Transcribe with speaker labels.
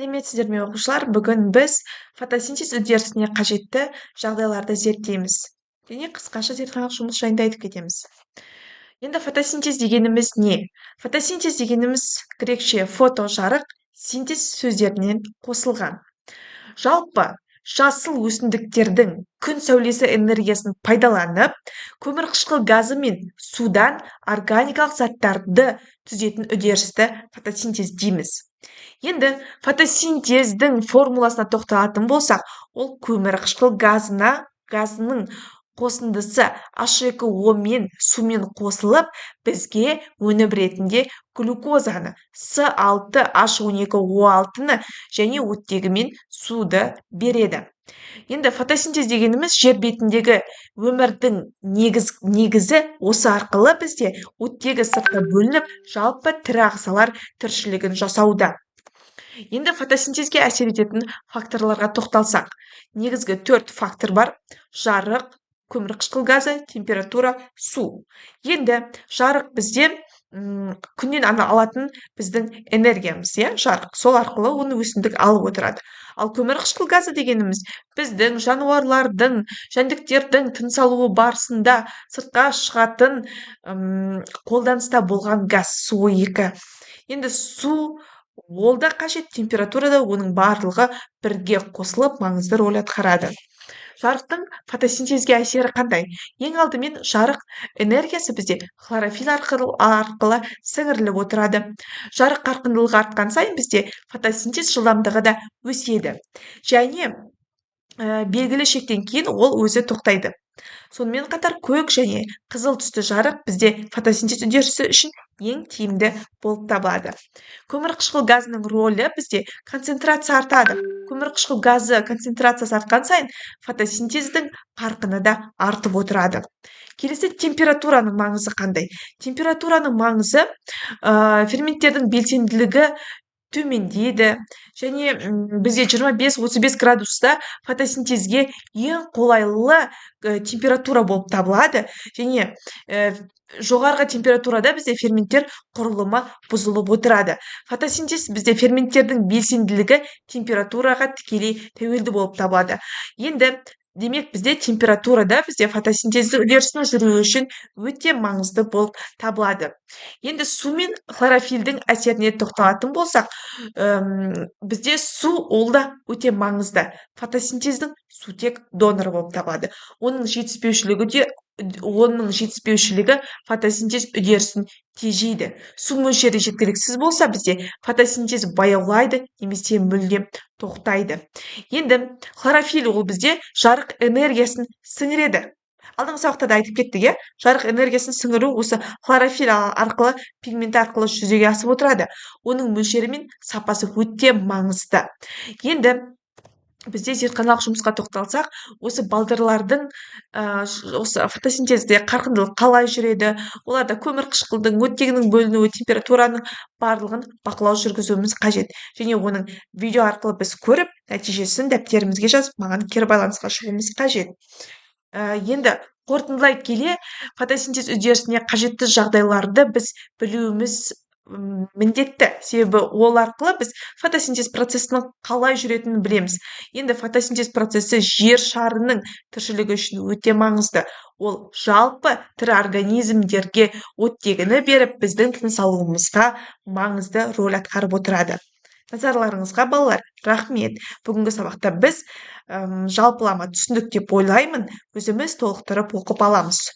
Speaker 1: Сәлеметсіздер ме оқушылар? Бүгін біз фотосинтез үдерісіне қажетті жағдайларды зерттейміз. Және қысқаша зертханалық жұмыс жайында айтып кетеміз. Енді фотосинтез дегеніміз не? Фотосинтез дегеніміз грекше фото жарық, синтез сөздерінен қосылған. Жалпы жасыл өсімдіктердің күн сәулесі энергиясын пайдаланып, көмірқышқыл газы мен судан органикалық заттарды түзетін үдерісті фотосинтез дейміз. Енді фотосинтездің формуласына тоқталатын болсақ, ол көмірқышқыл газының қосындысы H2O мен сумен қосылып, бізге өнім ретінде глюкозаны С6H12O6-ны және оттегі мен суды береді. Енді фотосинтез дегеніміз жер бетіндегі өмірдің негізі осы арқылы бізде оттегі сыртқа бөлініп, жалпы тірі ағзалар тіршілігін жасауда. Енді фотосинтезге әсер ететін факторларға тоқталсақ, негізгі 4 фактор бар: жарық, көмірқышқыл газы, температура, су. Енді жарық бізде күннен алатын біздің энергиямыз, жарық. Сол арқылы оны өсімдік алып отырады. Ал көмірқышқыл газы дегеніміз біздің жануарлардың, жәндіктердің тыныс алуы барысында сыртқа шығатын қолданыста болған газ, СО2. Енді су ол да қажет, температурада оның барлығы бірге қосылып маңызды рөл атқарады. Жарықтың фотосинтезге әсері қандай? Ең алдымен жарық энергиясы бізде хлорофилл арқылы сіңіріліп отырады. Жарық қарқындылығы артқан сайын бізде фотосинтез жылдамдығы да өседі. Және белгілі шектен кейін ол өзі тоқтайды. Сонымен қатар көк және қызыл түсті жарық бізде фотосинтез үдерісі үшін ең тиімді болып табылады. Көмірқышқыл газының рөлі бізде концентрация артады. Көмірқышқыл газы концентрациясы артқан сайын фотосинтездің қарқыны да артып отырады. Келесі температураның маңызы қандай? Температураның маңызы ферменттердің белсенділігі төмендейді, және бізде 25-35 градуста фотосинтезге ең қолайлы температура болып табылады, және жоғарғы температурада бізде ферменттер құрылымы бұзылып отырады. Фотосинтез бізде ферменттердің белсенділігі температураға тікелей тәуелді болып табылады. Енді демек бізде температурада бізде фотосинтез үдерісінің жүруі үшін өте маңызды болып табылады. Енді су мен хлорофиллдің әсеріне тоқталатын болсақ, бізде су ол да өте маңызды. Фотосинтездің сутек доноры болып табылады. Оның жетіспеушілігі фотосинтез үдерісін тежейді. Су мөлшері жеткіліксіз болса, бізде фотосинтез баяулайды немесе мүлдем тоқтайды. Енді хлорофилл ол бізде жарық энергиясын сіңіреді. Алдыңғы сабақта да айтып кеттік, жарық энергиясын сіңіру осы хлорофилл арқылы, пигмент арқылы жүзеге асып отырады. Оның мөлшері мен сапасы өте маңызды. Енді бізде зертханалық жұмысқа тоқталсақ, осы балдырлардың осы фотосинтезде қарқындылық қалай жүреді, оларда көмірқышқылдың, оттегінің бөлінуі, температураның барлығын бақылау жүргізуіміз қажет. Және оның видео арқылы біз көріп, нәтижесін дәптерімізге жазып, маған кері байланысқа шығуымыз қажет. Енді қорытындылай келе, фотосинтез үдерісіне қажетті жағдайларды біз білуіміз міндетті. Себебі ол арқылы біз фотосинтез процесінің қалай жүретінін білеміз. Енді фотосинтез процесі жер шарының тіршілігі үшін өте маңызды. Ол жалпы тірі организмдерге оттегіні беріп, біздің тыныс алуымызға маңызды рөл атқарып отырады. Назарларыңызға балалар, рахмет. Бүгінгі сабақта біз жалпылама түсіндік деп ойлаймын, өзіміз толықтырып оқып аламыз.